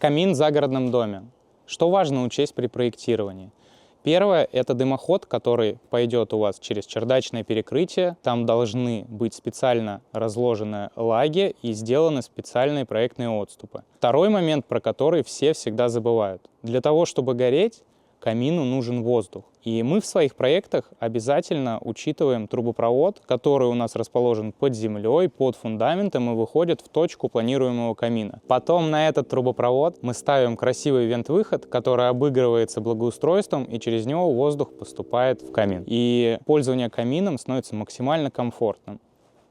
Камин в загородном доме. Что важно учесть при проектировании? Первое – это дымоход, который пойдет у вас через чердачное перекрытие. Там должны быть специально разложены лаги и сделаны специальные проектные отступы. Второй момент, про который все всегда забывают. Для того, чтобы гореть, камину нужен воздух. И мы в своих проектах обязательно учитываем трубопровод, который у нас расположен под землей, под фундаментом и выходит в точку планируемого камина. Потом на этот трубопровод мы ставим красивый вент-выход, который обыгрывается благоустройством, и через него воздух поступает в камин. И пользование камином становится максимально комфортным.